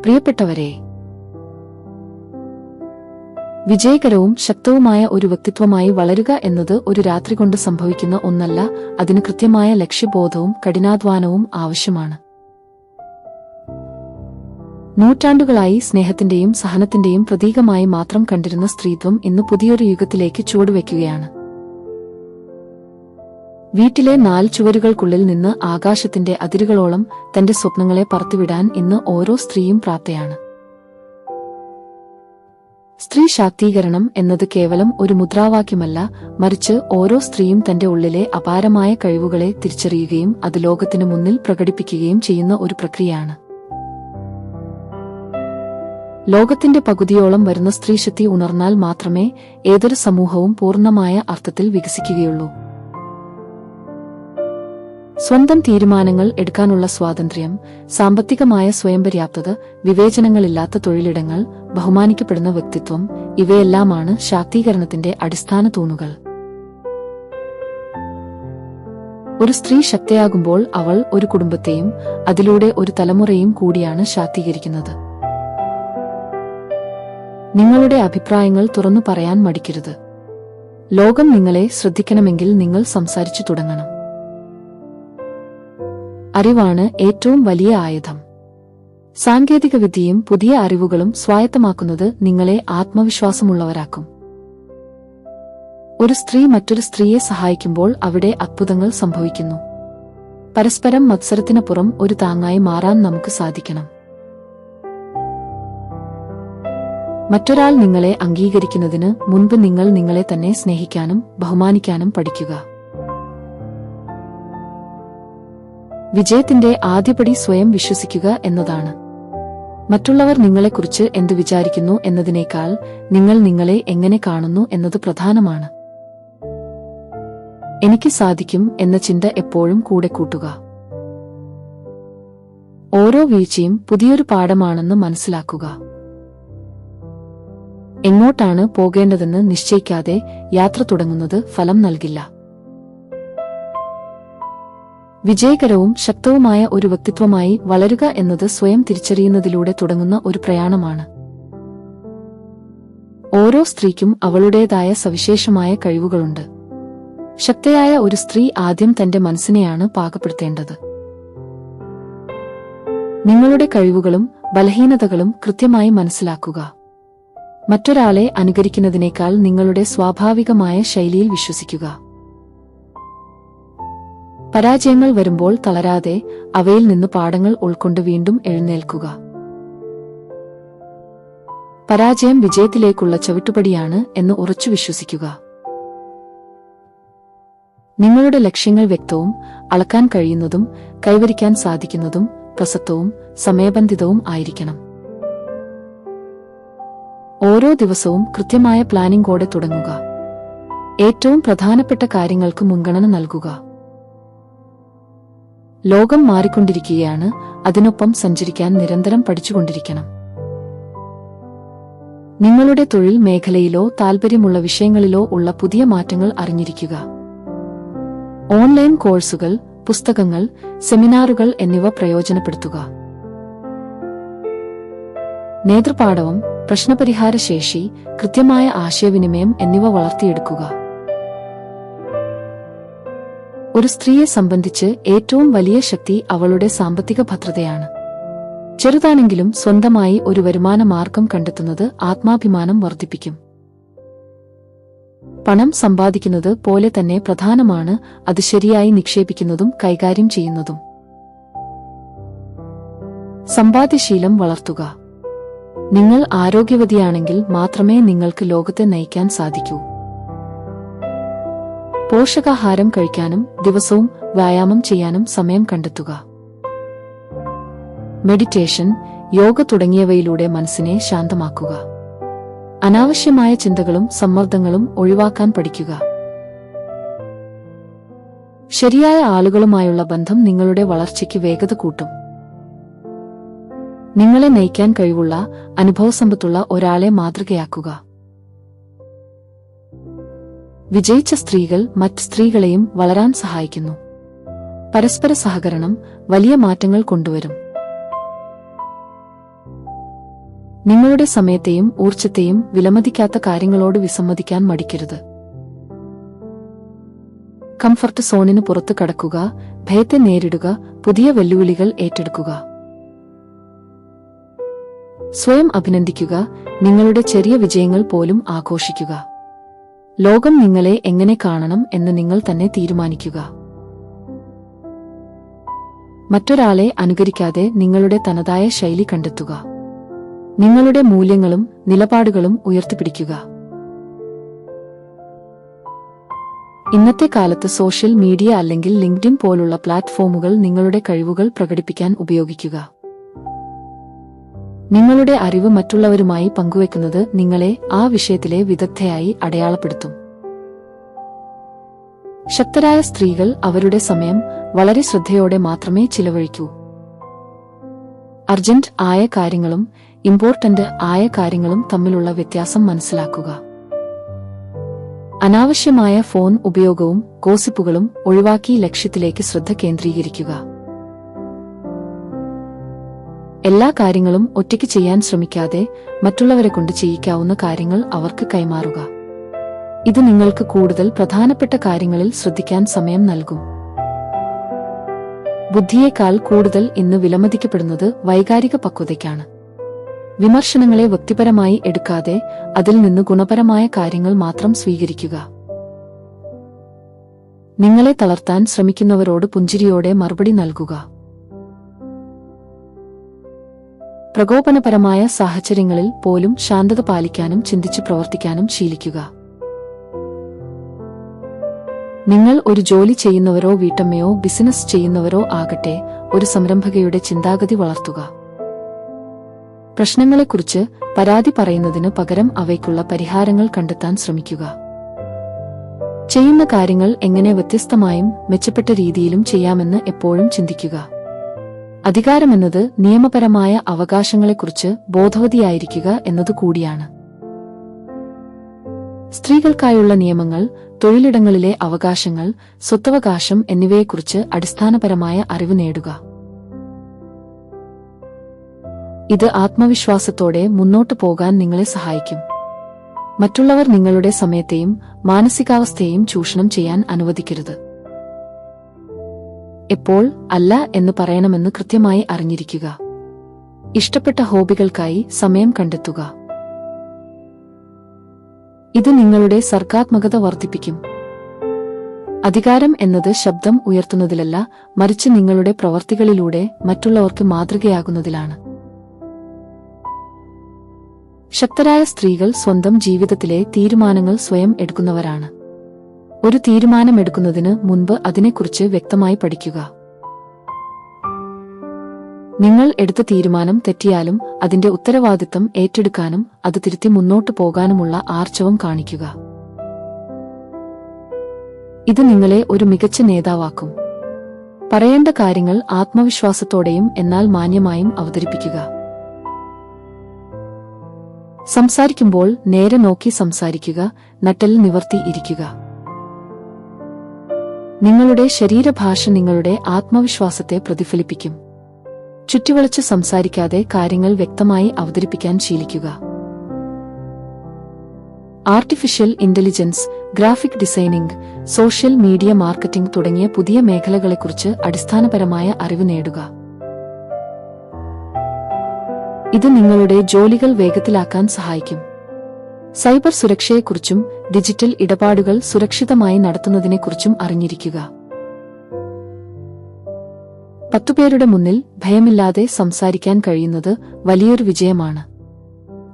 പ്രിയപ്പെട്ടവരെ, വിജയകരവും ശക്തവുമായ ഒരു വ്യക്തിത്വമായി വളരുക എന്നത് ഒരു രാത്രി കൊണ്ട് സംഭവിക്കുന്ന ഒന്നല്ല. അതിന് കൃത്യമായ ലക്ഷ്യബോധവും കഠിനാധ്വാനവും ആവശ്യമാണ്. നൂറ്റാണ്ടുകളായി സ്നേഹത്തിന്റെയും സഹനത്തിന്റെയും പ്രതീകമായി മാത്രം കണ്ടിരുന്ന സ്ത്രീത്വം ഇന്ന് പുതിയൊരു യുഗത്തിലേക്ക് ചുവടുവെക്കുകയാണ്. വീട്ടിലെ 4 ചുവരുകൾക്കുള്ളിൽ നിന്ന് ആകാശത്തിന്റെ അതിരുകളോളം തന്റെ സ്വപ്നങ്ങളെ പറത്തിവിടാൻ ഇന്ന് ഓരോ സ്ത്രീയും പ്രാപ്തയാണ്. സ്ത്രീ ശാക്തീകരണം എന്നത് കേവലം ഒരു മുദ്രാവാക്യമല്ല, മറിച്ച് ഓരോ സ്ത്രീയും തന്റെ ഉള്ളിലെ അപാരമായ കഴിവുകളെ തിരിച്ചറിയുകയും അത് ലോകത്തിനു മുന്നിൽ പ്രകടിപ്പിക്കുകയും ചെയ്യുന്ന ഒരു പ്രക്രിയയാണ്. ലോകത്തിന്റെ പകുതിയോളം വരുന്ന സ്ത്രീശക്തി ഉണർന്നാൽ മാത്രമേ ഏതൊരു സമൂഹവും പൂർണ്ണമായ അർത്ഥത്തിൽ വികസിക്കുകയുള്ളൂ. സ്വന്തം തീരുമാനങ്ങൾ എടുക്കാനുള്ള സ്വാതന്ത്ര്യം, സാമ്പത്തികമായ സ്വയംപര്യാപ്തത, വിവേചനങ്ങളില്ലാത്ത തൊഴിലിടങ്ങൾ, ബഹുമാനിക്കപ്പെടുന്ന വ്യക്തിത്വം, ഇവയെല്ലാമാണ് ശാക്തീകരണത്തിന്റെ അടിസ്ഥാന തൂണുകൾ. ഒരു സ്ത്രീ ശക്തയാകുമ്പോൾ അവൾ ഒരു കുടുംബത്തെയും അതിലൂടെ ഒരു തലമുറയും കൂടിയാണ് ശാക്തീകരിക്കുന്നത്. നിങ്ങളുടെ അഭിപ്രായങ്ങൾ തുറന്നു പറയാൻ മടിക്കരുത്. ലോകം നിങ്ങളെ ശ്രദ്ധിക്കണമെങ്കിൽ നിങ്ങൾ സംസാരിച്ചു തുടങ്ങണം. അറിവാണ് ഏറ്റവും വലിയ ആയുധം. സാങ്കേതികവിദ്യയും പുതിയ അറിവുകളും സ്വായത്തമാക്കുന്നത് നിങ്ങളെ ആത്മവിശ്വാസമുള്ളവരാക്കും. ഒരു സ്ത്രീ മറ്റൊരു സ്ത്രീയെ സഹായിക്കുമ്പോൾ അവിടെ അത്ഭുതങ്ങൾ സംഭവിക്കുന്നു. പരസ്പരം മത്സരത്തിനപ്പുറം ഒരു താങ്ങായി മാറാൻ നമുക്ക് സാധിക്കണം. മറ്റൊരാൾ നിങ്ങളെ അംഗീകരിക്കുന്നതിന് മുൻപ് നിങ്ങൾ നിങ്ങളെ തന്നെ സ്നേഹിക്കാനും ബഹുമാനിക്കാനും പഠിക്കുക. വിജയത്തിന്റെ ആദ്യപടി സ്വയം വിശ്വസിക്കുക എന്നതാണ്. മറ്റുള്ളവർ നിങ്ങളെക്കുറിച്ച് എന്തു വിചാരിക്കുന്നു എന്നതിനേക്കാൾ നിങ്ങൾ നിങ്ങളെ എങ്ങനെ കാണുന്നു എന്നത് പ്രധാനമാണ്. എനിക്ക് സാധിക്കും എന്ന ചിന്ത എപ്പോഴും കൂടെ കൂട്ടുക. ഓരോ വീഴ്ചയും പുതിയൊരു പാഠമാണെന്ന് മനസ്സിലാക്കുക. എങ്ങോട്ടാണ് പോകേണ്ടതെന്ന് നിശ്ചയിക്കാതെ യാത്ര തുടങ്ങുന്നത് ഫലം നൽകില്ല. വിജയകരവും ശക്തവുമായ ഒരു വ്യക്തിത്വമായി വളരുക എന്നത് സ്വയം തിരിച്ചറിയുന്നതിലൂടെ തുടങ്ങുന്ന ഒരു പ്രയാണമാണ്. ഓരോ സ്ത്രീക്കും അവളുടേതായ സവിശേഷമായ കഴിവുകളുണ്ട്. ശക്തയായ ഒരു സ്ത്രീ ആദ്യം തന്റെ മനസ്സിനെയാണ് പാകപ്പെടുത്തേണ്ടത്. നിങ്ങളുടെ കഴിവുകളും ബലഹീനതകളും കൃത്യമായി മനസ്സിലാക്കുക. മറ്റൊരാളെ അനുകരിക്കുന്നതിനേക്കാൾ നിങ്ങളുടെ സ്വാഭാവികമായ ശൈലിയിൽ വിശ്വസിക്കുക. പരാജയങ്ങൾ വരുമ്പോൾ തളരാതെ അവയിൽ നിന്ന് പാഠങ്ങൾ ഉൾക്കൊണ്ട് വീണ്ടും എഴുന്നേൽക്കുക. പരാജയം വിജയത്തിലേക്കുള്ള ചവിട്ടുപടിയാണ് എന്ന് ഉറച്ചു വിശ്വസിക്കുക. നിങ്ങളുടെ ലക്ഷ്യങ്ങൾ വ്യക്തവും അളക്കാൻ കഴിയുന്നതും കൈവരിക്കാൻ സാധിക്കുന്നതും പ്രസക്തവും സമയബന്ധിതവും ആയിരിക്കണം. ഓരോ ദിവസവും കൃത്യമായ പ്ലാനിംഗോടെ തുടങ്ങുക. ഏറ്റവും പ്രധാനപ്പെട്ട കാര്യങ്ങൾക്ക് മുൻഗണന നൽകുക. ലോകം മാറിക്കൊണ്ടിരിക്കുകയാണ്, അതിനൊപ്പം സഞ്ചരിക്കാൻ നിരന്തരം പഠിച്ചുകൊണ്ടിരിക്കണം. നിങ്ങളുടെ തൊഴിൽ മേഖലയിലോ താൽപര്യമുള്ള വിഷയങ്ങളിലോ ഉള്ള പുതിയ മാറ്റങ്ങൾ അറിഞ്ഞിരിക്കുക. ഓൺലൈൻ കോഴ്സുകൾ, പുസ്തകങ്ങൾ, സെമിനാറുകൾ എന്നിവ പ്രയോജനപ്പെടുത്തുക. നേതൃപാടവം, പ്രശ്നപരിഹാര ശേഷി, കൃത്യമായ ആശയവിനിമയം എന്നിവ വളർത്തിയെടുക്കുക. ഒരു സ്ത്രീയെ സംബന്ധിച്ച് ഏറ്റവും വലിയ ശക്തി അവളുടെ സാമ്പത്തിക ഭദ്രതയാണ്. ചെറുതാണെങ്കിലും സ്വന്തമായി ഒരു വരുമാന മാർഗം കണ്ടെത്തുന്നത് ആത്മാഭിമാനം വർദ്ധിപ്പിക്കും. പണം സമ്പാദിക്കുന്നത് പോലെ തന്നെ പ്രധാനമാണ് അത് ശരിയായി നിക്ഷേപിക്കുന്നതും കൈകാര്യം ചെയ്യുന്നതും. സമ്പാദ്യശീലം വളർത്തുക. നിങ്ങൾ ആരോഗ്യവതിയാണെങ്കിൽ മാത്രമേ നിങ്ങൾക്ക് ലോകത്തെ നയിക്കാൻ സാധിക്കൂ. പോഷകാഹാരം കഴിക്കാനും ദിവസവും വ്യായാമം ചെയ്യാനും സമയം കണ്ടെത്തുക. മെഡിറ്റേഷൻ, യോഗ തുടങ്ങിയവയിലൂടെ മനസ്സിനെ ശാന്തമാക്കുക. അനാവശ്യമായ ചിന്തകളും സമ്മർദ്ദങ്ങളും ഒഴിവാക്കാൻ പഠിക്കുക. ശരിയായ ആളുകളുമായുള്ള ബന്ധം നിങ്ങളുടെ വളർച്ചയ്ക്ക് വേഗത കൂട്ടും. നിങ്ങളെ നയിക്കാൻ കഴിവുള്ള, അനുഭവസമ്പത്തുള്ള ഒരാളെ മാതൃകയാക്കുക. വിജയിച്ച സ്ത്രീകൾ മറ്റ് സ്ത്രീകളെയും വളരാൻ സഹായിക്കുന്നു. പരസ്പര സഹകരണം വലിയ മാറ്റങ്ങൾ കൊണ്ടുവരും. നിങ്ങളുടെ സമയത്തെയും ഊർജ്ജത്തെയും വിലമതിക്കാത്ത കാര്യങ്ങളോട് വിസമ്മതിക്കാൻ മടിക്കരുത്. കംഫർട്ട് സോണിന് പുറത്തു കടക്കുക, ഭയത്തെ നേരിടുക, പുതിയ വെല്ലുവിളികൾ ഏറ്റെടുക്കുക. സ്വയം അഭിനന്ദിക്കുക, നിങ്ങളുടെ ചെറിയ വിജയങ്ങൾ പോലും ആഘോഷിക്കുക. ലോകം നിങ്ങളെ എങ്ങനെ കാണണം എന്ന് നിങ്ങൾ തന്നെ തീരുമാനിക്കുക. മറ്റൊരാളെ അനുകരിക്കാതെ നിങ്ങളുടെ തനതായ ശൈലി കണ്ടെത്തുക. നിങ്ങളുടെ മൂല്യങ്ങളും നിലപാടുകളും ഉയർത്തിപ്പിടിക്കുക. ഇന്നത്തെ കാലത്ത് സോഷ്യൽ മീഡിയ അല്ലെങ്കിൽ ലിങ്ക്ഡ്ഇൻ പോലുള്ള പ്ലാറ്റ്ഫോമുകൾ നിങ്ങളുടെ കഴിവുകൾ പ്രകടിപ്പിക്കാൻ ഉപയോഗിക്കുക. നിങ്ങളുടെ അറിവ് മറ്റുള്ളവരുമായി പങ്കുവെക്കുന്നത് നിങ്ങളെ ആ വിഷയത്തിലെ വിദഗ്ധയായി അടയാളപ്പെടുത്തും. ശക്തരായ സ്ത്രീകൾ അവരുടെ സമയം വളരെ ശ്രദ്ധയോടെ മാത്രമേ ചിലവഴിക്കൂ. അർജന്റ് ആയ കാര്യങ്ങളും ഇമ്പോർട്ടന്റ് ആയ കാര്യങ്ങളും തമ്മിലുള്ള വ്യത്യാസം മനസ്സിലാക്കുക. അനാവശ്യമായ ഫോൺ ഉപയോഗവും ഗോസിപ്പുകളും ഒഴിവാക്കി ലക്ഷ്യത്തിലേക്ക് ശ്രദ്ധ കേന്ദ്രീകരിക്കുക. എല്ലാ കാര്യങ്ങളും ഒറ്റയ്ക്ക് ചെയ്യാൻ ശ്രമിക്കാതെ മറ്റുള്ളവരെ കൊണ്ട് ചെയ്യിക്കാവുന്ന കാര്യങ്ങൾ അവർക്ക് കൈമാറുക. ഇത് നിങ്ങൾക്ക് കൂടുതൽ പ്രധാനപ്പെട്ട കാര്യങ്ങളിൽ ശ്രദ്ധിക്കാൻ സമയം നൽകും. ബുദ്ധിയേക്കാൾ കൂടുതൽ ഇന്ന് വിലമതിക്കപ്പെടുന്നത് വൈകാരിക പക്വതയ്ക്കാണ്. വിമർശനങ്ങളെ വ്യക്തിപരമായി എടുക്കാതെ അതിൽ നിന്ന് ഗുണപരമായ കാര്യങ്ങൾ മാത്രം സ്വീകരിക്കുക. നിങ്ങളെ തളർത്താൻ ശ്രമിക്കുന്നവരോട് പുഞ്ചിരിയോടെ മറുപടി നൽകുക. പ്രകോപനപരമായ സാഹചര്യങ്ങളിൽ പോലും ശാന്തത പാലിക്കാനും ചിന്തിച്ചു പ്രവർത്തിക്കാനും ശീലിക്കുക. നിങ്ങൾ ഒരു ജോലി ചെയ്യുന്നവരോ വീട്ടമ്മയോ ബിസിനസ് ചെയ്യുന്നവരോ ആകട്ടെ, ഒരു സംരംഭകയുടെ ചിന്താഗതി വളർത്തുക. പ്രശ്നങ്ങളെക്കുറിച്ച് പരാതി പറയുന്നതിന് പകരം അവയ്ക്കുള്ള പരിഹാരങ്ങൾ കണ്ടെത്താൻ ശ്രമിക്കുക. ചെയ്യുന്ന കാര്യങ്ങൾ എങ്ങനെ വ്യത്യസ്തമായും മെച്ചപ്പെട്ട രീതിയിലും ചെയ്യാമെന്ന് എപ്പോഴും ചിന്തിക്കുക. അധികാരമെന്നത് നിയമപരമായ അവകാശങ്ങളെക്കുറിച്ച് ബോധവതിയായിരിക്കുക എന്നതുകൂടിയാണ്. സ്ത്രീകൾക്കായുള്ള നിയമങ്ങൾ, തൊഴിലിടങ്ങളിലെ അവകാശങ്ങൾ, സ്വത്തവകാശം എന്നിവയെക്കുറിച്ച് അടിസ്ഥാനപരമായ അറിവ് നേടുക. ഇത് ആത്മവിശ്വാസത്തോടെ മുന്നോട്ടു പോകാൻ നിങ്ങളെ സഹായിക്കും. മറ്റുള്ളവർ നിങ്ങളുടെ സമയത്തെയും മാനസികാവസ്ഥയെയും ചൂഷണം ചെയ്യാൻ അനുവദിക്കരുത്. എപ്പോൾ അല്ല എന്ന് പറയണമെന്ന് കൃത്യമായി അറിഞ്ഞിരിക്കുക. ഇഷ്ടപ്പെട്ട ഹോബികൾക്കായി സമയം കണ്ടെത്തുക. ഇത് നിങ്ങളുടെ സർഗാത്മകത വർദ്ധിപ്പിക്കും. അധികാരം എന്നത് ശബ്ദം ഉയർത്തുന്നതിലല്ല, മറിച്ച് നിങ്ങളുടെ പ്രവർത്തികളിലൂടെ മറ്റുള്ളവർക്ക് മാതൃകയാകുന്നതിലാണ്. ശക്തരായ സ്ത്രീകൾ സ്വന്തം ജീവിതത്തിലെ തീരുമാനങ്ങൾ സ്വയം എടുക്കുന്നവരാണ്. ഒരു തീരുമാനമെടുക്കുന്നതിന് മുൻപ് അതിനെക്കുറിച്ച് വ്യക്തമായി പഠിക്കുക. നിങ്ങൾ എടുത്ത തീരുമാനം തെറ്റിയാലും അതിന്റെ ഉത്തരവാദിത്തം ഏറ്റെടുക്കാനും അത് തിരുത്തി മുന്നോട്ടു പോകാനുമുള്ള ആർജവം കാണിക്കുക. ഇത് നിങ്ങളെ ഒരു മികച്ച നേതാവാക്കും. പറയേണ്ട കാര്യങ്ങൾ ആത്മവിശ്വാസത്തോടെയും എന്നാൽ മാന്യമായും അവതരിപ്പിക്കുക. സംസാരിക്കുമ്പോൾ നേരെ നോക്കി സംസാരിക്കുക, നട്ടെല്ല് നിവർത്തി ഇരിക്കുക. നിങ്ങളുടെ ശരീരഭാഷ നിങ്ങളുടെ ആത്മവിശ്വാസത്തെ പ്രതിഫലിപ്പിക്കും. ചുറ്റിവളച്ച് സംസാരിക്കാതെ കാര്യങ്ങൾ വ്യക്തമായി അവതരിപ്പിക്കാൻ ശീലിക്കുക. Artificial intelligence, graphic designing, social media marketing തുടങ്ങിയ പുതിയ മേഖലകളെക്കുറിച്ച് അടിസ്ഥാനപരമായ അറിവ് നേടുക. ഇത് നിങ്ങളുടെ ജോലികൾ വേഗത്തിലാക്കാൻ സഹായിക്കും. സൈബർ സുരക്ഷയെക്കുറിച്ചും ഡിജിറ്റൽ ഇടപാടുകൾ സുരക്ഷിതമായി നടത്തുന്നതിനെക്കുറിച്ചും അറിഞ്ഞിരിക്കുക. 10 പേരുടെ മുന്നിൽ ഭയമില്ലാതെ സംസാരിക്കാൻ കഴിയുന്നത് വലിയൊരു വിജയമാണ്.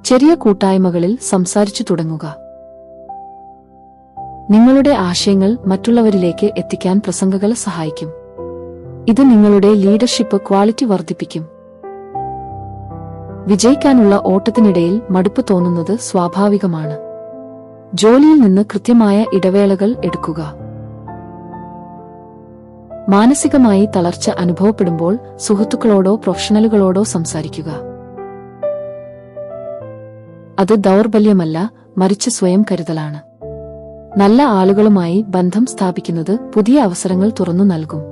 ചെറിയ കൂട്ടായ്മകളിൽ സംസാരിച്ചു തുടങ്ങുക. നിങ്ങളുടെ ആശയങ്ങൾ മറ്റുള്ളവരിലേക്ക് എത്തിക്കാൻ പ്രസംഗകല സഹായിക്കും. ഇത് നിങ്ങളുടെ ലീഡർഷിപ്പ് ക്വാളിറ്റി വർദ്ധിപ്പിക്കും. വിജയിക്കാനുള്ള ഓട്ടത്തിനിടയിൽ മടുപ്പ് തോന്നുന്നത് സ്വാഭാവികമാണ്. ജോലിയിൽ നിന്ന് കൃത്യമായ ഇടവേളകൾ എടുക്കുക. മാനസികമായി തളർച്ച അനുഭവപ്പെടുമ്പോൾ സുഹൃത്തുക്കളോടോ പ്രൊഫഷണലുകളോടോ സംസാരിക്കുക. അത് ദൗർബല്യമല്ല, മറിച്ച് സ്വയം കരുതലാണ്. നല്ല ആളുകളുമായി ബന്ധം സ്ഥാപിക്കുന്നത് പുതിയ അവസരങ്ങൾ തുറന്നു നൽകും.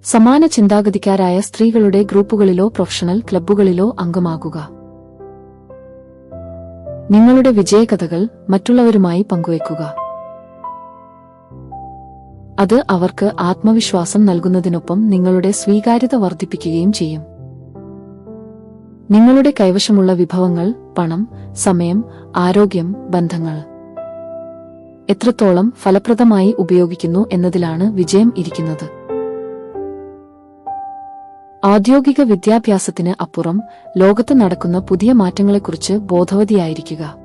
സമാന ചിന്താഗതിക്കാരായ സ്ത്രീകളുടെ ഗ്രൂപ്പുകളിലോ പ്രൊഫഷണൽ ക്ലബ്ബുകളിലോ അംഗമാകുക. നിങ്ങളുടെ വിജയകഥകൾ മറ്റുള്ളവരുമായി പങ്കുവയ്ക്കുക. അത് അവർക്ക് ആത്മവിശ്വാസം നൽകുന്നതിനൊപ്പം നിങ്ങളുടെ സ്വീകാര്യത വർദ്ധിപ്പിക്കുകയും ചെയ്യും. നിങ്ങളുടെ കൈവശമുള്ള വിഭവങ്ങൾ, പണം, സമയം, ആരോഗ്യം, ബന്ധങ്ങൾ എത്രത്തോളം ഫലപ്രദമായി ഉപയോഗിക്കുന്നു എന്നതിലാണ് വിജയം ഇരിക്കുന്നത്. ഔദ്യോഗിക വിദ്യാഭ്യാസത്തിന് അപ്പുറം ലോകത്ത് നടക്കുന്ന പുതിയ മാറ്റങ്ങളെക്കുറിച്ച് ബോധവതിയായിരിക്കുക.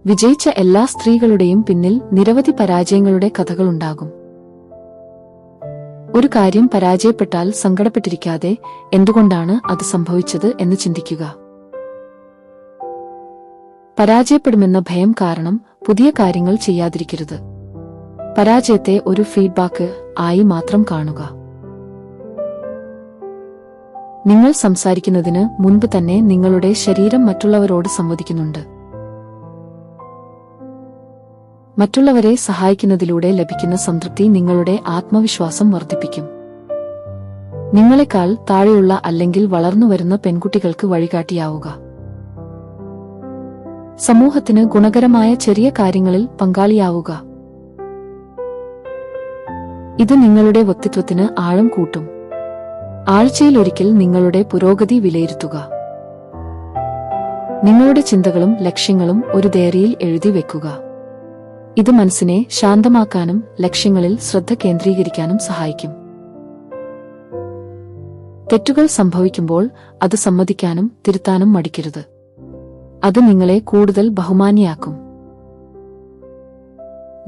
വിജയിച്ച എല്ലാ സ്ത്രീകളുടെയും പിന്നിൽ നിരവധി പരാജയങ്ങളുടെ കഥകളുണ്ടാകും. ഒരു കാര്യം പരാജയപ്പെട്ടാൽ സങ്കടപ്പെട്ടിരിക്കാതെ എന്തുകൊണ്ടാണ് അത് സംഭവിച്ചത് എന്ന് ചിന്തിക്കുക. പരാജയപ്പെടുമെന്ന ഭയം കാരണം പുതിയ കാര്യങ്ങൾ ചെയ്യാതിരിക്കരുത്. പരാജയത്തെ ഒരു ഫീഡ്ബാക്ക് ആയി മാത്രം കാണുക. നിങ്ങൾ സംസാരിക്കുന്നതിന് മുൻപ് തന്നെ നിങ്ങളുടെ ശരീരം മറ്റുള്ളവരോട് സംവദിക്കുന്നുണ്ട്. മറ്റുള്ളവരെ സഹായിക്കുന്നതിലൂടെ ലഭിക്കുന്ന സംതൃപ്തി നിങ്ങളുടെ ആത്മവിശ്വാസം വർദ്ധിപ്പിക്കും. നിങ്ങളെക്കാൾ താഴെയുള്ള അല്ലെങ്കിൽ വളർന്നുവരുന്ന പെൺകുട്ടികൾക്ക് വഴികാട്ടിയാവുക. സമൂഹത്തിന് ഗുണകരമായ ചെറിയ കാര്യങ്ങളിൽ പങ്കാളിയാവുക. ഇത് നിങ്ങളുടെ വ്യക്തിത്വത്തിന് ആഴം കൂട്ടും. ആഴ്ചയിലൊരിക്കൽ നിങ്ങളുടെ പുരോഗതി വിലയിരുത്തുക. നിങ്ങളുടെ ചിന്തകളും ലക്ഷ്യങ്ങളും ഒരു ഡയറിയിൽ എഴുതി വെക്കുക. ഇത് മനസ്സിനെ ശാന്തമാക്കാനും ലക്ഷ്യങ്ങളിൽ ശ്രദ്ധ കേന്ദ്രീകരിക്കാനും സഹായിക്കും. തെറ്റുകൾ സംഭവിക്കുമ്പോൾ അത് സമ്മതിക്കാനും തിരുത്താനും മടിക്കരുത്. അത് നിങ്ങളെ കൂടുതൽ ബഹുമാനിയാക്കും.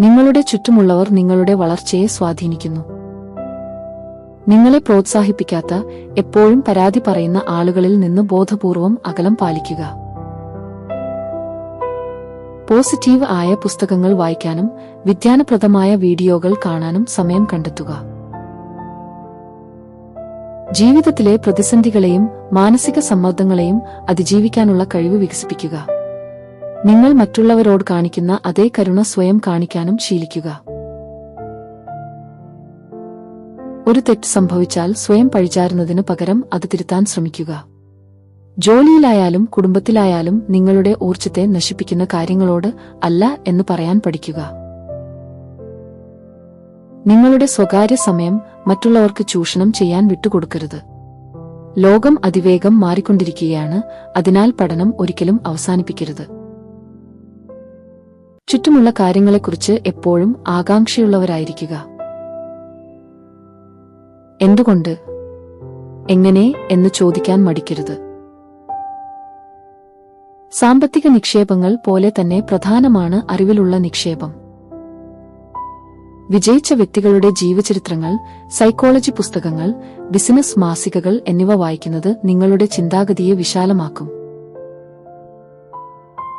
നിങ്ങളുടെ ചുറ്റുമുള്ളവർ നിങ്ങളുടെ വളർച്ചയെ സ്വാധീനിക്കുന്നു. നിങ്ങളെ പ്രോത്സാഹിപ്പിക്കാത്ത, എപ്പോഴും പരാതി പറയുന്ന ആളുകളിൽ നിന്ന് ബോധപൂർവം അകലം പാലിക്കുക. പോസിറ്റീവ് ആയ പുസ്തകങ്ങൾ വായിക്കാനും വിജ്ഞാനപ്രദമായ വീഡിയോകൾ കാണാനും സമയം കണ്ടെത്തുക. ജീവിതത്തിലെ പ്രതിസന്ധികളെയും മാനസിക സമ്മർദ്ദങ്ങളെയും അതിജീവിക്കാനുള്ള കഴിവ് വികസിപ്പിക്കുക. നിങ്ങൾ മറ്റുള്ളവരോട് കാണിക്കുന്ന അതേ കരുണ സ്വയം കാണിക്കാനും ശീലിക്കുക. ഒരു തെറ്റ് സംഭവിച്ചാൽ സ്വയം പഴിചാരുന്നതിന് പകരം അത് തിരുത്താൻ ശ്രമിക്കുക. ജോലിയിലായാലും കുടുംബത്തിലായാലും നിങ്ങളുടെ ഊർജ്ജത്തെ നശിപ്പിക്കുന്ന കാര്യങ്ങളോട് അല്ല എന്ന് പറയാൻ പഠിക്കുക. നിങ്ങളുടെ സ്വകാര്യ സമയം മറ്റുള്ളവർക്ക് ചൂഷണം ചെയ്യാൻ വിട്ടുകൊടുക്കരുത്. ലോകം അതിവേഗം മാറിക്കൊണ്ടിരിക്കുകയാണ്, അതിനാൽ പഠനം ഒരിക്കലും അവസാനിപ്പിക്കരുത്. ചുറ്റുമുള്ള കാര്യങ്ങളെക്കുറിച്ച് എപ്പോഴും ആകാംക്ഷയുള്ളവരായിരിക്കുക. എന്തുകൊണ്ട്, എങ്ങനെ എന്ന് ചോദിക്കാൻ മടിക്കരുത്. സാമ്പത്തിക നിക്ഷേപങ്ങൾ പോലെ തന്നെ പ്രധാനമാണ് അറിവിലുള്ള നിക്ഷേപം. വിജയിച്ച വ്യക്തികളുടെ ജീവചരിത്രങ്ങൾ, സൈക്കോളജി പുസ്തകങ്ങൾ, ബിസിനസ് മാസികകൾ എന്നിവ വായിക്കുന്നത് നിങ്ങളുടെ ചിന്താഗതിയെ വിശാലമാക്കും.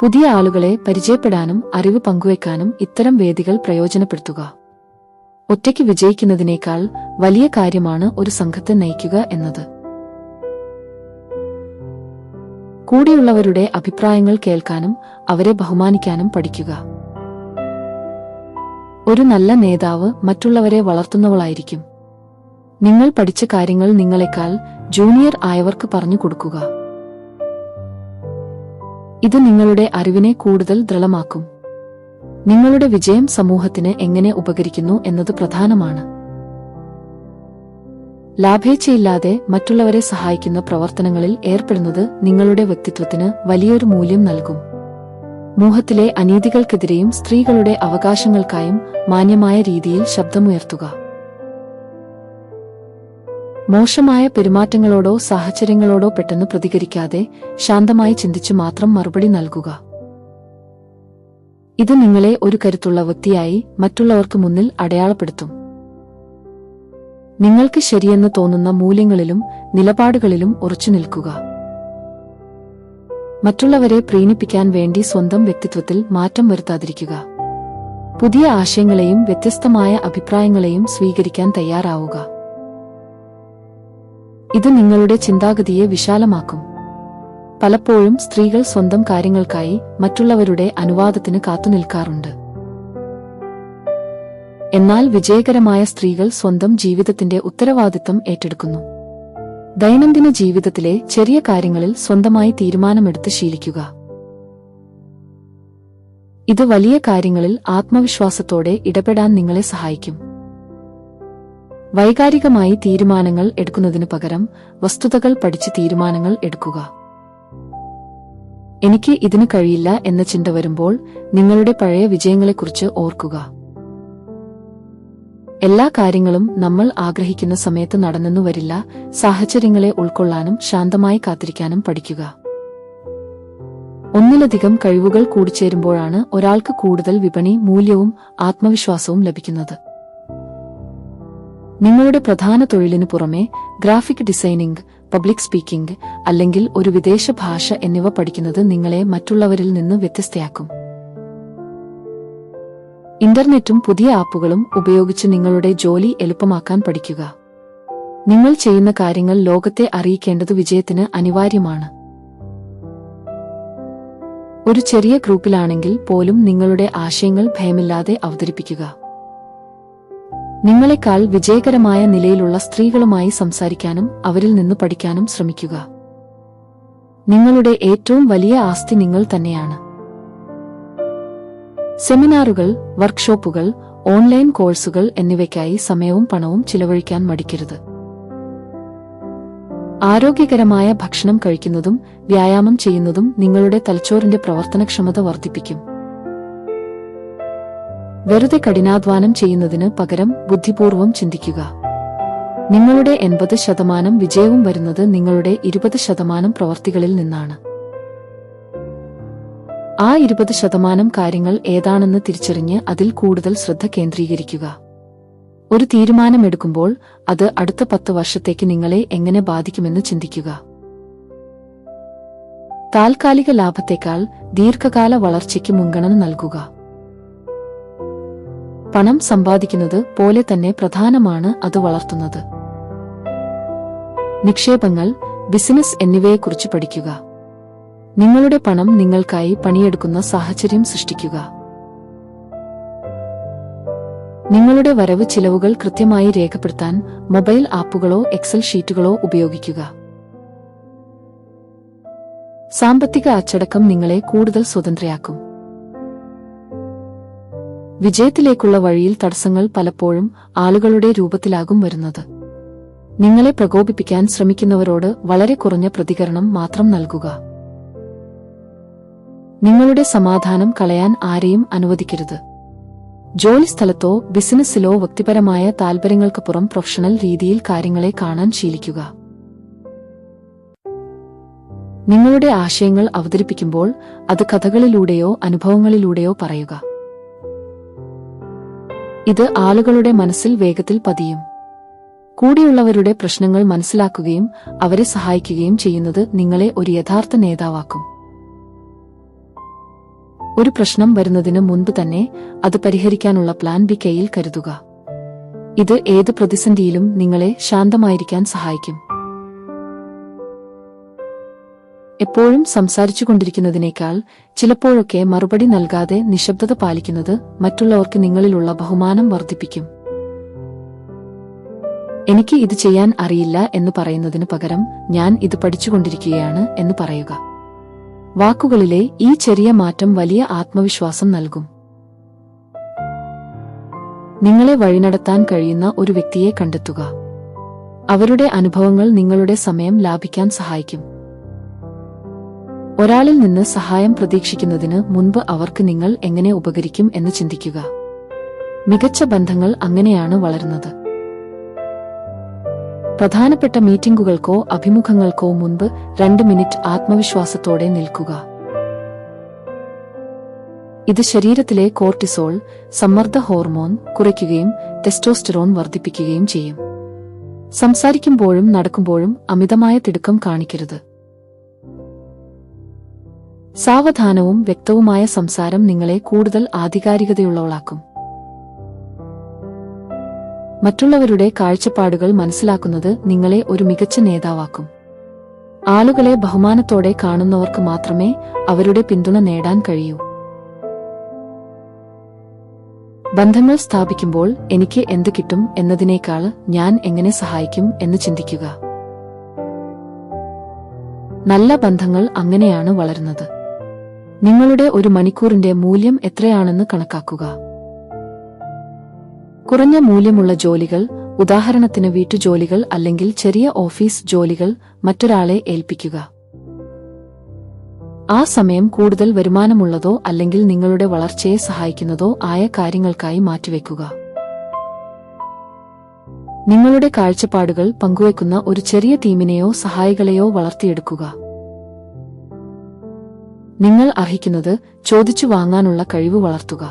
പുതിയ ആളുകളെ പരിചയപ്പെടാനും അറിവ് പങ്കുവയ്ക്കാനും ഇത്തരം വേദികൾ പ്രയോജനപ്പെടുത്തുക. ഒറ്റയ്ക്ക് വിജയിക്കുന്നതിനേക്കാൾ വലിയ കാര്യമാണ് ഒരു സംഘത്തെ നയിക്കുക എന്നത്. കൂടെയുള്ളവരുടെ അഭിപ്രായങ്ങൾ കേൾക്കാനും അവരെ ബഹുമാനിക്കാനും പഠിക്കുക. ഒരു നല്ല നേതാവ് മറ്റുള്ളവരെ വളർത്തുന്നവളായിരിക്കും. നിങ്ങൾ പഠിച്ച കാര്യങ്ങൾ നിങ്ങളെക്കാൾ ജൂനിയർ ആയവർക്ക് പറഞ്ഞു കൊടുക്കുക. ഇത് നിങ്ങളുടെ അറിവിനെ കൂടുതൽ ദൃഢമാക്കും. നിങ്ങളുടെ വിജയം സമൂഹത്തിന് എങ്ങനെ ഉപകരിക്കുന്നു എന്നത് പ്രധാനമാണ്. ലാഭേച്ഛയില്ലാതെ മറ്റുള്ളവരെ സഹായിക്കുന്ന പ്രവർത്തനങ്ങളിൽ ഏർപ്പെടുന്നത് നിങ്ങളുടെ വ്യക്തിത്വത്തിന് വലിയൊരു മൂല്യം നൽകും. സമൂഹത്തിലെ അനീതികൾക്കെതിരെയും സ്ത്രീകളുടെ അവകാശങ്ങൾക്കായും മാന്യമായ രീതിയിൽ ശബ്ദമുയർത്തുക. മോശമായ പെരുമാറ്റങ്ങളോടോ സാഹചര്യങ്ങളോടോ പെട്ടെന്ന് പ്രതികരിക്കാതെ ശാന്തമായി ചിന്തിച്ചു മാത്രം മറുപടി നൽകുക. ഇത് നിങ്ങളെ ഒരു കരുത്തുള്ള വ്യക്തിയായി മറ്റുള്ളവർക്ക് മുന്നിൽ അടയാളപ്പെടുത്തും. നിങ്ങൾക്ക് ശരിയെന്ന് തോന്നുന്ന മൂല്യങ്ങളിലും നിലപാടുകളിലും ഉറച്ചു നിൽക്കുക. മറ്റുള്ളവരെ പ്രീണിപ്പിക്കാൻ വേണ്ടി സ്വന്തം വ്യക്തിത്വത്തിൽ മാറ്റം വരുത്താതിരിക്കുക. പുതിയ ആശയങ്ങളെയും വ്യത്യസ്തമായ അഭിപ്രായങ്ങളെയും സ്വീകരിക്കാൻ തയ്യാറാവുക. ഇത് നിങ്ങളുടെ ചിന്താഗതിയെ വിശാലമാക്കും. പലപ്പോഴും സ്ത്രീകൾ സ്വന്തം കാര്യങ്ങൾക്കായി മറ്റുള്ളവരുടെ അനുവാദത്തിന് കാത്തുനിൽക്കാറുണ്ട്. എന്നാൽ വിജയകരമായ സ്ത്രീകൾ സ്വന്തം ജീവിതത്തിന്റെ ഉത്തരവാദിത്തം ഏറ്റെടുക്കുന്നു. ദൈനംദിന ജീവിതത്തിലെ ചെറിയ കാര്യങ്ങളിൽ സ്വന്തമായി തീരുമാനമെടുത്ത് ശീലിക്കുക. ഇത് വലിയ കാര്യങ്ങളിൽ ആത്മവിശ്വാസത്തോടെ ഇടപെടാൻ നിങ്ങളെ സഹായിക്കും. വൈകാരികമായി തീരുമാനങ്ങൾ എടുക്കുന്നതിനു പകരം വസ്തുതകൾ പഠിച്ച് തീരുമാനങ്ങൾ എടുക്കുക. എനിക്ക് ഇതിന് കഴിയില്ല എന്ന ചിന്ത വരുമ്പോൾ നിങ്ങളുടെ പഴയ വിജയങ്ങളെക്കുറിച്ച് ഓർക്കുക. എല്ലാ കാര്യങ്ങളും നമ്മൾ ആഗ്രഹിക്കുന്ന സമയത്ത് നടന്നെന്നു വരില്ല. സാഹചര്യങ്ങളെ ഉൾക്കൊള്ളാനും ശാന്തമായി കാത്തിരിക്കാനും പഠിക്കുക. ഒന്നിലധികം കഴിവുകൾ കൂടിച്ചേരുമ്പോഴാണ് ഒരാൾക്ക് കൂടുതൽ വിപണി മൂല്യവും ആത്മവിശ്വാസവും ലഭിക്കുന്നത്. നിങ്ങളുടെ പ്രധാന തൊഴിലിനു പുറമെ ഗ്രാഫിക് ഡിസൈനിംഗ്, പബ്ലിക് സ്പീക്കിംഗ് അല്ലെങ്കിൽ ഒരു വിദേശ ഭാഷ എന്നിവ പഠിക്കുന്നത് നിങ്ങളെ മറ്റുള്ളവരിൽ നിന്ന് വ്യത്യസ്തയാക്കും. ഇന്റർനെറ്റും പുതിയ ആപ്പുകളും ഉപയോഗിച്ച് നിങ്ങളുടെ ജോലി എളുപ്പമാക്കാൻ പഠിക്കുക. നിങ്ങൾ ചെയ്യുന്ന കാര്യങ്ങൾ ലോകത്തെ അറിയിക്കേണ്ടത് വിജയത്തിന് അനിവാര്യമാണ്. ഒരു ചെറിയ ഗ്രൂപ്പിലാണെങ്കിൽ പോലും നിങ്ങളുടെ ആശയങ്ങൾ ഭയമില്ലാതെ അവതരിപ്പിക്കുക. നിങ്ങളെക്കാൾ വിജയകരമായ നിലയിലുള്ള സ്ത്രീകളുമായി സംസാരിക്കാനും അവരിൽ നിന്ന് പഠിക്കാനും ശ്രമിക്കുക. നിങ്ങളുടെ ഏറ്റവും വലിയ ആസ്തി നിങ്ങൾ തന്നെയാണ്. സെമിനാറുകൾ, വർക്ക്ഷോപ്പുകൾ, ഓൺലൈൻ കോഴ്സുകൾ എന്നിവയ്ക്കായി സമയവും പണവും ചിലവഴിക്കാൻ മടിക്കരുത്. ആരോഗ്യകരമായ ഭക്ഷണം കഴിക്കുന്നതും വ്യായാമം ചെയ്യുന്നതും നിങ്ങളുടെ തലച്ചോറിന്റെ പ്രവർത്തനക്ഷമത വർദ്ധിപ്പിക്കും. വെറുതെ കഠിനാധ്വാനം ചെയ്യുന്നതിന് പകരം ബുദ്ധിപൂർവം ചിന്തിക്കുക. നിങ്ങളുടെ 80% വിജയവും വരുന്നത് നിങ്ങളുടെ 20% പ്രവർത്തികളിൽ നിന്നാണ്. ആ 20% കാര്യങ്ങൾ ഏതാണെന്ന് തിരിച്ചറിഞ്ഞ് അതിൽ കൂടുതൽ ശ്രദ്ധ കേന്ദ്രീകരിക്കുക. ഒരു തീരുമാനമെടുക്കുമ്പോൾ അത് അടുത്ത 10 വർഷത്തേക്ക് നിങ്ങളെ എങ്ങനെ ബാധിക്കുമെന്ന് ചിന്തിക്കുക. താൽക്കാലിക ലാഭത്തേക്കാൾ ദീർഘകാല വളർച്ചയ്ക്ക് മുൻഗണന നൽകുക. പണം സമ്പാദിക്കുന്നത് പോലെ തന്നെ പ്രധാനമാണ് അത് വളർത്തുന്നത്. നിക്ഷേപങ്ങൾ, ബിസിനസ് എന്നിവയെക്കുറിച്ച് പഠിക്കുക. നിങ്ങളുടെ പണം നിങ്ങൾക്കായി പണിയെടുക്കുന്ന സാഹചര്യം സൃഷ്ടിക്കുക. നിങ്ങളുടെ വരവ് ചിലവുകൾ കൃത്യമായി രേഖപ്പെടുത്താൻ മൊബൈൽ ആപ്പുകളോ എക്സൽ ഷീറ്റുകളോ ഉപയോഗിക്കുക. സാമ്പത്തിക അച്ചടക്കം നിങ്ങളെ കൂടുതൽ സ്വതന്ത്രയാക്കും. വിജയത്തിലേക്കുള്ള വഴിയിൽ തടസ്സങ്ങൾ പലപ്പോഴും ആളുകളുടെ രൂപത്തിലാകും വരുന്നത്. നിങ്ങളെ പ്രകോപിപ്പിക്കാൻ ശ്രമിക്കുന്നവരോട് വളരെ കുറഞ്ഞ പ്രതികരണം മാത്രം നൽകുക. നിങ്ങളുടെ സമാധാനം കളയാൻ ആരെയും അനുവദിക്കരുത്. ജോലിസ്ഥലത്തോ ബിസിനസ്സിലോ വ്യക്തിപരമായ താൽപര്യങ്ങൾക്കപ്പുറം പ്രൊഫഷണൽ രീതിയിൽ കാര്യങ്ങളെ കാണാൻ ശീലിക്കുക. നിങ്ങളുടെ ആശയങ്ങൾ അവതരിപ്പിക്കുമ്പോൾ അത് കഥകളിലൂടെയോ അനുഭവങ്ങളിലൂടെയോ പറയുക. ഇത് ആളുകളുടെ മനസ്സിൽ വേഗത്തിൽ പതിയും. കൂടെയുള്ളവരുടെ പ്രശ്നങ്ങൾ മനസ്സിലാക്കുകയും അവരെ സഹായിക്കുകയും ചെയ്യുന്നത് നിങ്ങളെ ഒരു യഥാർത്ഥ നേതാവാക്കും. ഒരു പ്രശ്നം വരുന്നതിന് മുൻപ് തന്നെ അത് പരിഹരിക്കാനുള്ള പ്ലാൻ ബി കയ്യിൽ കരുതുക. ഇത് ഏത് പ്രതിസന്ധിയിലും നിങ്ങളെ ശാന്തമായിരിക്കാൻ സഹായിക്കും. എപ്പോഴും സംസാരിച്ചുകൊണ്ടിരിക്കുന്നതിനേക്കാൾ ചിലപ്പോഴൊക്കെ മറുപടി നൽകാതെ നിശബ്ദത പാലിക്കുന്നത് മറ്റുള്ളവർക്ക് നിങ്ങളിലുള്ള ബഹുമാനം വർദ്ധിപ്പിക്കും. എനിക്ക് ഇത് ചെയ്യാൻ അറിയില്ല എന്ന് പറയുന്നതിനു പകരം ഞാൻ ഇത് പഠിച്ചുകൊണ്ടിരിക്കുകയാണ് എന്ന് പറയുക. വാക്കുകളിലെ ഈ ചെറിയ മാറ്റം വലിയ ആത്മവിശ്വാസം നൽകും. നിങ്ങളെ വഴിനടത്താൻ കഴിയുന്ന ഒരു വ്യക്തിയെ കണ്ടെത്തുക. അവരുടെ അനുഭവങ്ങൾ നിങ്ങളുടെ സമയം ലാഭിക്കാൻ സഹായിക്കും. ഒരാളിൽ നിന്ന് സഹായം പ്രതീക്ഷിക്കുന്നതിന് മുൻപ് അവർക്ക് നിങ്ങൾ എങ്ങനെ ഉപകരിക്കും എന്ന് ചിന്തിക്കുക. മികച്ച ബന്ധങ്ങൾ അങ്ങനെയാണ് വളരുന്നത്. പ്രധാനപ്പെട്ട മീറ്റിംഗുകൾക്കോ അഭിമുഖങ്ങൾക്കോ മുൻപ് 2 മിനിറ്റ് ആത്മവിശ്വാസത്തോടെ നിൽക്കുക. ഇത് ശരീരത്തിലെ കോർട്ടിസോൾ, സമ്മർദ്ദ ഹോർമോൺ കുറയ്ക്കുകയും ടെസ്റ്റോസ്റ്ററോൺ വർദ്ധിപ്പിക്കുകയും ചെയ്യും. സംസാരിക്കുമ്പോഴും നടക്കുമ്പോഴും അമിതമായ തിടുക്കം കാണിക്കരുത്. സാവധാനവും വ്യക്തവുമായ സംസാരം നിങ്ങളെ കൂടുതൽ ആധികാരികതയുള്ളവളാക്കും. മറ്റുള്ളവരുടെ കാഴ്ചപ്പാടുകൾ മനസ്സിലാക്കുന്നത് നിങ്ങളെ ഒരു മികച്ച നേതാവാക്കും. ആളുകളെ ബഹുമാനത്തോടെ കാണുന്നവർക്ക് മാത്രമേ അവരുടെ പിന്തുണ നേടാൻ കഴിയൂ. ബന്ധങ്ങൾ സ്ഥാപിക്കുമ്പോൾ എനിക്ക് എന്ത് കിട്ടും എന്നതിനേക്കാൾ ഞാൻ എങ്ങനെ സഹായിക്കും എന്ന് ചിന്തിക്കുക. നല്ല ബന്ധങ്ങൾ അങ്ങനെയാണ് വളരുന്നത്. നിങ്ങളുടെ ഒരു മണിക്കൂറിന്റെ മൂല്യം എത്രയാണെന്ന് കണക്കാക്കുക. കുറഞ്ഞ മൂല്യമുള്ള ജോലികൾ, ഉദാഹരണത്തിന് വീട്ടുജോലികൾ അല്ലെങ്കിൽ ചെറിയ ഓഫീസ് ജോലികൾ, മറ്റൊരാളെ ഏൽപ്പിക്കുക. ആ സമയം കൂടുതൽ വരുമാനമുള്ളതോ അല്ലെങ്കിൽ നിങ്ങളുടെ വളർച്ചയെ സഹായിക്കുന്നതോ ആയ കാര്യങ്ങൾക്കായി മാറ്റിവെക്കുക. നിങ്ങളുടെ കാഴ്ചപ്പാടുകൾ പങ്കുവെക്കുന്ന ഒരു ചെറിയ ടീമിനെയോ സഹായികളെയോ വളർത്തിയെടുക്കുക. നിങ്ങൾ അർഹിക്കുന്നത് ചോദിച്ചു വാങ്ങാനുള്ള കഴിവ് വളർത്തുക.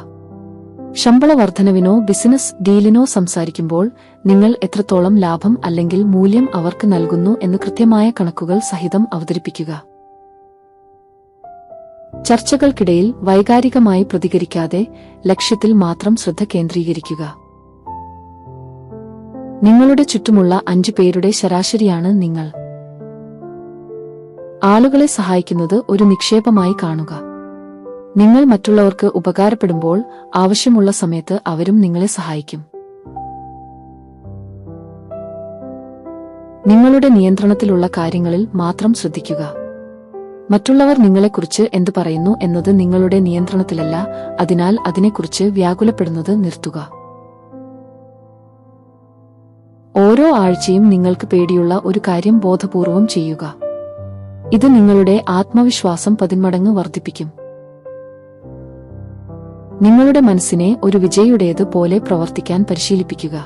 ശമ്പള വർധനവിനോ ബിസിനസ് ഡീലിനോ സംസാരിക്കുമ്പോൾ നിങ്ങൾ എത്രത്തോളം ലാഭം അല്ലെങ്കിൽ മൂല്യം അവർക്ക് നൽകുന്നു എന്ന് കൃത്യമായ കണക്കുകൾ സഹിതം അവതരിപ്പിക്കുക. ചർച്ചകൾക്കിടയിൽ വൈകാരികമായി പ്രതികരിക്കാതെ ലക്ഷ്യത്തിൽ മാത്രം ശ്രദ്ധ കേന്ദ്രീകരിക്കുക. നിങ്ങളുടെ ചുറ്റുമുള്ള 5 പേരുടെ ശരാശരിയാണ് നിങ്ങൾ. ആളുകളെ സഹായിക്കുന്നത് ഒരു നിക്ഷേപമായി കാണുക. നിങ്ങൾ മറ്റുള്ളവർക്ക് ഉപകാരപ്പെടുമ്പോൾ ആവശ്യമുള്ള സമയത്ത് അവരും നിങ്ങളെ സഹായിക്കും. നിങ്ങളുടെ നിയന്ത്രണത്തിലുള്ള കാര്യങ്ങളിൽ മാത്രം ശ്രദ്ധിക്കുക. മറ്റുള്ളവർ നിങ്ങളെക്കുറിച്ച് എന്ത് പറയുന്നു എന്നത് നിങ്ങളുടെ നിയന്ത്രണത്തിലല്ല, അതിനാൽ അതിനെക്കുറിച്ച് വ്യാകുലപ്പെടുന്നത് നിർത്തുക. ഓരോ ആഴ്ചയും നിങ്ങൾക്ക് പേടിയുള്ള ഒരു കാര്യം ബോധപൂർവം ചെയ്യുക. ഇത് നിങ്ങളുടെ ആത്മവിശ്വാസം 10 മടങ്ങ് വർദ്ധിപ്പിക്കും. നിങ്ങളുടെ മനസ്സിനെ ഒരു വിജയിയുടേത് പോലെ പ്രവർത്തിക്കാൻ പരിശീലിപ്പിക്കുക.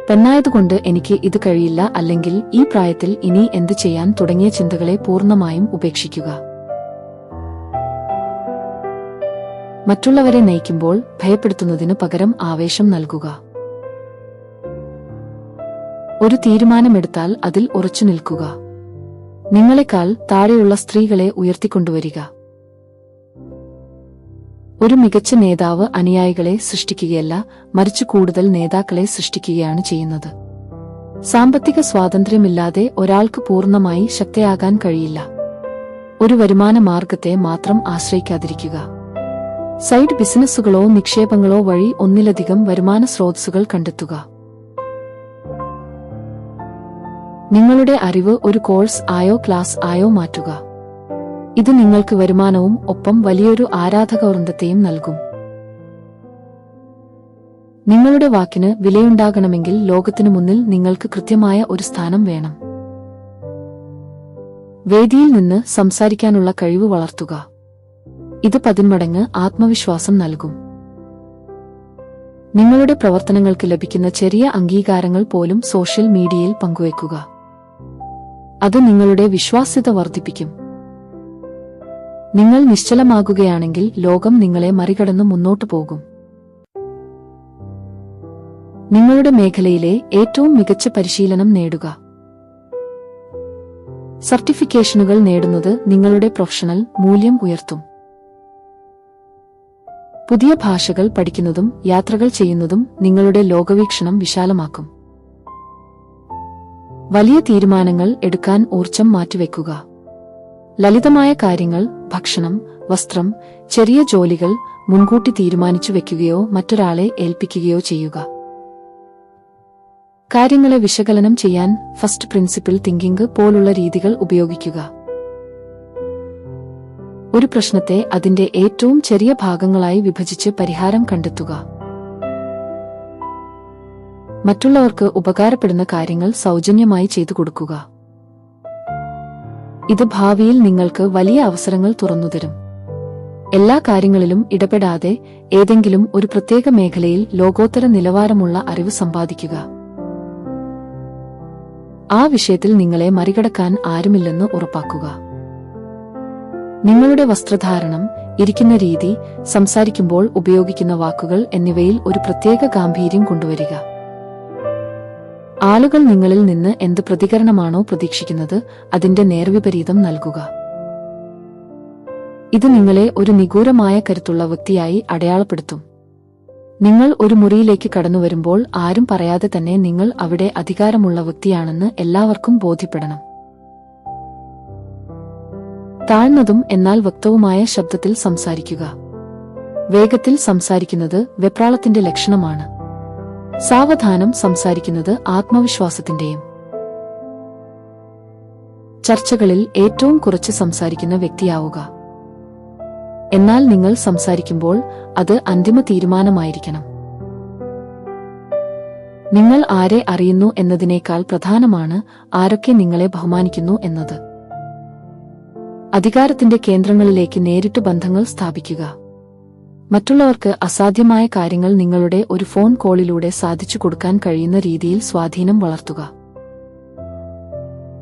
പെണ്ണായതുകൊണ്ട് എനിക്ക് ഇത് കഴിയില്ല അല്ലെങ്കിൽ ഈ പ്രായത്തിൽ ഇനി എന്ത് ചെയ്യാൻ തുടങ്ങിയ ചിന്തകളെ പൂർണ്ണമായും ഉപേക്ഷിക്കുക. മറ്റുള്ളവരെ നയിക്കുമ്പോൾ ഭയപ്പെടുത്തുന്നതിനു പകരം ആവേശം നൽകുക. ഒരു തീരുമാനമെടുത്താൽ അതിൽ ഉറച്ചു നിൽക്കുക. നിങ്ങളെക്കാൾ താഴെയുള്ള സ്ത്രീകളെ ഉയർത്തിക്കൊണ്ടുവരിക. ഒരു മികച്ച നേതാവ് അനുയായികളെ സൃഷ്ടിക്കുകയല്ല, മറിച്ച് കൂടുതൽ നേതാക്കളെ സൃഷ്ടിക്കുകയാണ് ചെയ്യുന്നത്. സാമ്പത്തിക സ്വാതന്ത്ര്യമില്ലാതെ ഒരാൾക്ക് പൂർണ്ണമായി ശക്തയാകാൻ കഴിയില്ല. ഒരു വരുമാന മാർഗത്തെ മാത്രം ആശ്രയിക്കാതിരിക്കുക. സൈഡ് ബിസിനസ്സുകളോ നിക്ഷേപങ്ങളോ വഴി ഒന്നിലധികം വരുമാന സ്രോതസ്സുകൾ കണ്ടെത്തുക. നിങ്ങളുടെ അറിവ് ഒരു കോഴ്സ് ആയോ ക്ലാസ് ആയോ മാറ്റുക. ഇത് നിങ്ങൾക്ക് വരുമാനവും ഒപ്പം വലിയൊരു ആരാധകവൃന്ദത്തെയും നൽകും. നിങ്ങളുടെ വാക്കിന് വിലയുണ്ടാകണമെങ്കിൽ ലോകത്തിനു മുന്നിൽ നിങ്ങൾക്ക് കൃത്യമായ ഒരു സ്ഥാനം വേണം. വേദിയിൽ നിന്ന് സംസാരിക്കാനുള്ള കഴിവ് വളർത്തുക. ഇത് 10 മടങ്ങ് ആത്മവിശ്വാസം നൽകും. നിങ്ങളുടെ പ്രവർത്തനങ്ങൾക്ക് ലഭിക്കുന്ന ചെറിയ അംഗീകാരങ്ങൾ പോലും സോഷ്യൽ മീഡിയയിൽ പങ്കുവെക്കുക. അത് നിങ്ങളുടെ വിശ്വാസ്യത വർദ്ധിപ്പിക്കും. നിങ്ങൾ നിശ്ചലമാകുകയാണെങ്കിൽ ലോകം നിങ്ങളെ മറികടന്ന് മുന്നോട്ടു പോകും. നിങ്ങളുടെ മേഖലയിലെ ഏറ്റവും മികച്ച പരിശീലനം നേടുക. സർട്ടിഫിക്കേഷനുകൾ നേടുന്നത് നിങ്ങളുടെ പ്രൊഫഷണൽ മൂല്യം ഉയർത്തും. പുതിയ ഭാഷകൾ പഠിക്കുന്നതും യാത്രകൾ ചെയ്യുന്നതും നിങ്ങളുടെ ലോകവീക്ഷണം വിശാലമാക്കും. വലിയ തീരുമാനങ്ങൾ എടുക്കാൻ ഊർജ്ജം മാറ്റിവെക്കുക. ലളിതമായ കാര്യങ്ങൾ, ഭക്ഷണം, വസ്ത്രം, ചെറിയ ജോലികൾ മുൻകൂട്ടി തീരുമാനിച്ചു വെക്കുകയോ മറ്റൊരാളെ ഏൽപ്പിക്കുകയോ ചെയ്യുക. കാര്യങ്ങളെ വിശകലനം ചെയ്യാൻ ഫസ്റ്റ് പ്രിൻസിപ്പിൾ തിങ്കിംഗ് പോലുള്ള രീതികൾ ഉപയോഗിക്കുക. ഒരു പ്രശ്നത്തെ അതിന്റെ ഏറ്റവും ചെറിയ ഭാഗങ്ങളായി വിഭജിച്ച് പരിഹാരം കണ്ടെത്തുക. മറ്റുള്ളവർക്ക് ഉപകാരപ്പെടുന്ന കാര്യങ്ങൾ സൗജന്യമായി ചെയ്തു കൊടുക്കുക. ഇത് ഭാവിയിൽ നിങ്ങൾക്ക് വലിയ അവസരങ്ങൾ തുറന്നുതരും. എല്ലാ കാര്യങ്ങളിലും ഇടപെടാതെ ഏതെങ്കിലും ഒരു പ്രത്യേക മേഖലയിൽ ലോകോത്തര നിലവാരമുള്ള അറിവ് സമ്പാദിക്കുക. ആ വിഷയത്തിൽ നിങ്ങളെ മറികടക്കാൻ ആരുമില്ലെന്ന് ഉറപ്പാക്കുക. നിങ്ങളുടെ വസ്ത്രധാരണം, ഇരിക്കുന്ന രീതി, സംസാരിക്കുമ്പോൾ ഉപയോഗിക്കുന്ന വാക്കുകൾ എന്നിവയിൽ ഒരു പ്രത്യേക ഗാംഭീര്യം കൊണ്ടുവരിക. ആളുകൾ നിങ്ങളിൽ നിന്ന് എന്ത് പ്രതികരണമാണോ പ്രതീക്ഷിക്കുന്നത് അതിന്റെ നേർവിപരീതം നൽകുക. ഇത് നിങ്ങളെ ഒരു നിഗൂഢമായ കരുത്തുള്ള വ്യക്തിയായി അടയാളപ്പെടുത്തും. നിങ്ങൾ ഒരു മുറിയിലേക്ക് കടന്നുവരുമ്പോൾ ആരും പറയാതെ തന്നെ നിങ്ങൾ അവിടെ അധികാരമുള്ള വ്യക്തിയാണെന്ന് എല്ലാവർക്കും ബോധ്യപ്പെടണം. താഴ്ന്നതും എന്നാൽ വ്യക്തവുമായ ശബ്ദത്തിൽ സംസാരിക്കുക. വേഗത്തിൽ സംസാരിക്കുന്നത് വെപ്രാളത്തിന്റെ ലക്ഷണമാണ്. സാവധാനം സംസാരിക്കുന്നത് ആത്മവിശ്വാസത്തിന്റെയും. ചർച്ചകളിൽ ഏറ്റവും കുറച്ച് സംസാരിക്കുന്ന വ്യക്തിയാവുക. എന്നാൽ നിങ്ങൾ സംസാരിക്കുമ്പോൾ അത് അന്തിമ തീരുമാനമായിരിക്കണം. നിങ്ങൾ ആരെ അറിയുന്നു എന്നതിനേക്കാൾ പ്രധാനമാണ് ആരൊക്കെ നിങ്ങളെ ബഹുമാനിക്കുന്നു എന്നത്. അധികാരത്തിന്റെ കേന്ദ്രങ്ങളിലേക്ക് നേരിട്ട് ബന്ധങ്ങൾ സ്ഥാപിക്കുക. മറ്റുള്ളവർക്ക് അസാധ്യമായ കാര്യങ്ങൾ നിങ്ങളുടെ ഒരു ഫോൺ കോളിലൂടെ സാധിച്ചു കൊടുക്കാൻ കഴിയുന്ന രീതിയിൽ സ്വാധീനം വളർത്തുക.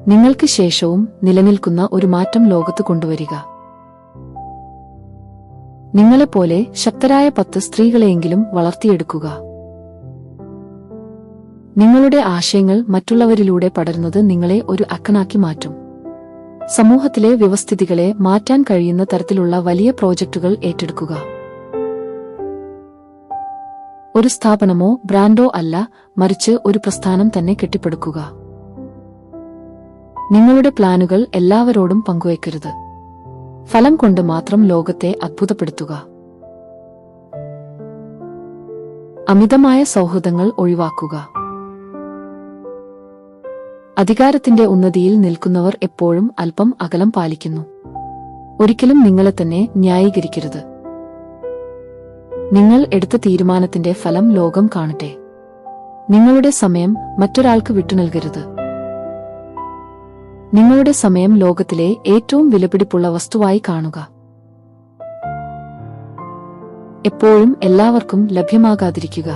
നിങ്ങൾക്ക് ശേഷവും നിലനിൽക്കുന്ന ഒരു മാറ്റം ലോകത്ത് കൊണ്ടുവരിക. നിങ്ങളെപ്പോലെ ശക്തരായ 10 സ്ത്രീകളെയെങ്കിലും വളർത്തിയെടുക്കുക. നിങ്ങളുടെ ആശയങ്ങൾ മറ്റുള്ളവരിലൂടെ പടരുന്നത് നിങ്ങളെ ഒരു അക്കണാക്കി മാറ്റും. സമൂഹത്തിലെ വ്യവസ്ഥിതികളെ മാറ്റാൻ കഴിയുന്ന തരത്തിലുള്ള വലിയ പ്രോജക്റ്റുകൾ ഏറ്റെടുക്കുക. ഒരു സ്ഥാപനമോ ബ്രാൻഡോ അല്ല, മറിച്ച് ഒരു പ്രസ്ഥാനം തന്നെ കെട്ടിപ്പടുക്കുക. നിങ്ങളുടെ പ്ലാനുകൾ എല്ലാവരോടും പങ്കുവയ്ക്കരുത്. ഫലം കൊണ്ട് മാത്രം ലോകത്തെ അത്ഭുതപ്പെടുത്തുക. അമിതമായ സൗഹൃദങ്ങൾ ഒഴിവാക്കുക. അധികാരത്തിന്റെ ഉന്നതിയിൽ നിൽക്കുന്നവർ എപ്പോഴും അല്പം അകലം പാലിക്കുന്നു. ഒരിക്കലും നിങ്ങളെ തന്നെ ന്യായീകരിക്കരുത്. നിങ്ങൾ എടുത്ത തീരുമാനത്തിന്റെ ഫലം ലോകം കാണട്ടെ. നിങ്ങളുടെ സമയം മറ്റൊരാൾക്ക് വിട്ടുനൽകരുത്. നിങ്ങളുടെ സമയം ലോകത്തിലെ ഏറ്റവും വിലപിടിപ്പുള്ള വസ്തുവായി കാണുക. എപ്പോഴും എല്ലാവർക്കും ലഭ്യമാകാതിരിക്കുക.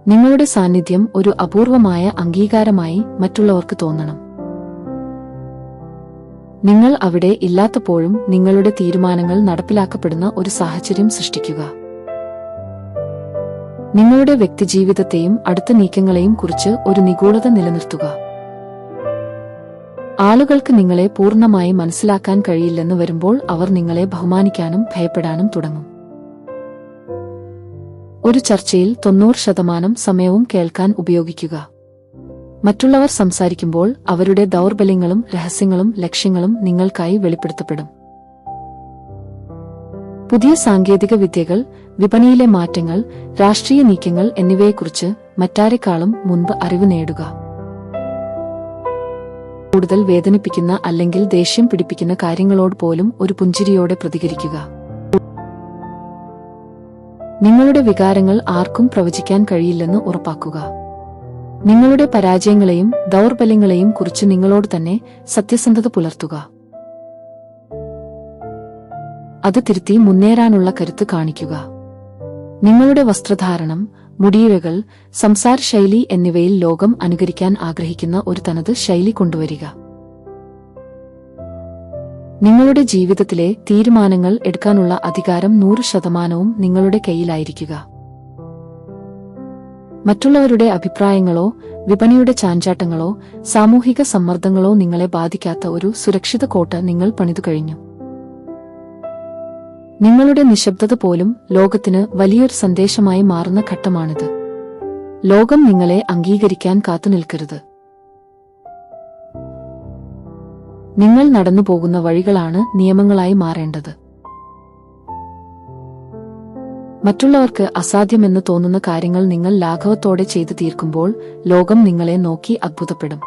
നിങ്ങളുടെ സാന്നിധ്യം ഒരു അപൂർവമായ അംഗീകാരമായി മറ്റുള്ളവർക്ക് തോന്നണം. നിങ്ങൾ അവിടെ ഇല്ലാത്തപ്പോഴും നിങ്ങളുടെ തീരുമാനങ്ങൾ നടപ്പിലാക്കപ്പെടുന്ന ഒരു സാഹചര്യം സൃഷ്ടിക്കുക. നിങ്ങളുടെ വ്യക്തിജീവിതത്തെയും അടുത്ത നീക്കങ്ങളെയും കുറിച്ച് ഒരു നിഗൂഢത നിലനിർത്തുക. ആളുകൾക്ക് നിങ്ങളെ പൂർണ്ണമായി മനസ്സിലാക്കാൻ കഴിയില്ലെന്ന് വരുമ്പോൾ അവർ നിങ്ങളെ ബഹുമാനിക്കാനും ഭയപ്പെടാനും തുടങ്ങും. ഒരു ചർച്ചയിൽ 90% സമയവും കേൾക്കാൻ ഉപയോഗിക്കുക. മറ്റുള്ളവർ സംസാരിക്കുമ്പോൾ അവരുടെ ദൗർബല്യങ്ങളും രഹസ്യങ്ങളും ലക്ഷ്യങ്ങളും നിങ്ങൾക്കായി വെളിപ്പെടുത്തപ്പെടും. പുതിയ സാങ്കേതിക വിദ്യകൾ, വിപണിയിലെ മാറ്റങ്ങൾ, രാഷ്ട്രീയ നീക്കങ്ങൾ എന്നിവയെക്കുറിച്ച് മറ്റാരെക്കാളും മുൻപ് അറിവ് നേടുക. കൂടുതൽ വേദനിപ്പിക്കുന്ന അല്ലെങ്കിൽ ദേഷ്യം പിടിപ്പിക്കുന്ന കാര്യങ്ങളോട് പോലും ഒരു പുഞ്ചിരിയോടെ പ്രതികരിക്കുക. നിങ്ങളുടെ വികാരങ്ങൾ ആർക്കും പ്രവചിക്കാൻ കഴിയില്ലെന്ന് ഉറപ്പാക്കുക. നിങ്ങളുടെ പരാജയങ്ങളെയും ദൗർബല്യങ്ങളെയും കുറിച്ച് നിങ്ങളോട് തന്നെ സത്യസന്ധത പുലർത്തുക. അത് തിരുത്തി മുന്നേറാനുള്ള കരുത്ത് കാണിക്കുക. നിങ്ങളുടെ വസ്ത്രധാരണം, മുടിയിഴകൾ, സംസാരശൈലി എന്നിവയിൽ ലോകം അനുകരിക്കാൻ ആഗ്രഹിക്കുന്ന ഒരു തനത് ശൈലി കൊണ്ടുവരിക. നിങ്ങളുടെ ജീവിതത്തിലെ തീരുമാനങ്ങൾ എടുക്കാനുള്ള അധികാരം 100% നിങ്ങളുടെ കയ്യിലായിരിക്കുക. മറ്റുള്ളവരുടെ അഭിപ്രായങ്ങളോ വിപണിയുടെ ചാഞ്ചാട്ടങ്ങളോ സാമൂഹിക സമ്മർദ്ദങ്ങളോ നിങ്ങളെ ബാധിക്കാത്ത ഒരു സുരക്ഷിത കോട്ട നിങ്ങൾ പണിതു കഴിഞ്ഞു. നിങ്ങളുടെ നിശബ്ദത പോലും ലോകത്തിന് വലിയൊരു സന്ദേശമായി മാറുന്ന ഘട്ടമാണിത്. ലോകം നിങ്ങളെ അംഗീകരിക്കാൻ കാത്തുനിൽക്കരുത്. നിങ്ങൾ നടന്നുപോകുന്ന വഴികളാണ് നിയമങ്ങളായി മാറേണ്ടത്. മറ്റുള്ളവർക്ക് അസാധ്യമെന്ന് തോന്നുന്ന കാര്യങ്ങൾ നിങ്ങൾ ലാഘവത്തോടെ ചെയ്തു തീർക്കുമ്പോൾ ലോകം നിങ്ങളെ നോക്കി അത്ഭുതപ്പെടും.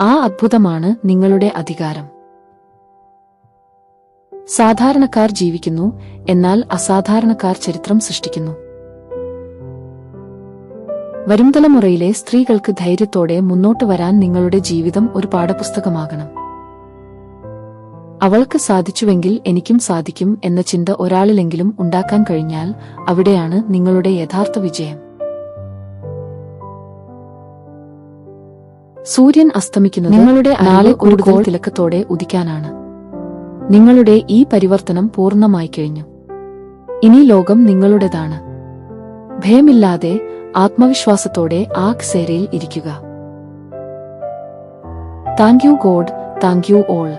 ആ അത്ഭുതമാണ് നിങ്ങളുടെ അധികാരം. സാധാരണക്കാർ ജീവിക്കുന്നു, എന്നാൽ അസാധാരണക്കാർ ചരിത്രം സൃഷ്ടിക്കുന്നു. വരും തലമുറയിലെ സ്ത്രീകൾക്ക് ധൈര്യത്തോടെ മുന്നോട്ട് വരാൻ നിങ്ങളുടെ ജീവിതം ഒരു പാഠപുസ്തകമാകണം. അവൾക്ക് സാധിച്ചുവെങ്കിൽ എനിക്കും സാധിക്കും എന്ന ചിന്ത ഒരാളിലെങ്കിലും ഉണ്ടാക്കാൻ കഴിഞ്ഞാൽ അവിടെയാണ് നിങ്ങളുടെ യഥാർത്ഥ വിജയം. സൂര്യൻ അസ്തമിക്കുന്നത് നിങ്ങളുടെ നാളെ കൂടുതൽ തിളക്കത്തോടെ ഉദിക്കാനാണ്. നിങ്ങളുടെ ഈ പരിവർത്തനം പൂർണ്ണമായി കഴിഞ്ഞു. ഇനി ലോകം നിങ്ങളുടേതാണ്. ഭയമില്ലാതെ ആത്മവിശ്വാസത്തോടെ ആ കസേരയിൽ ഇരിക്കുക. Thank you God, thank you all.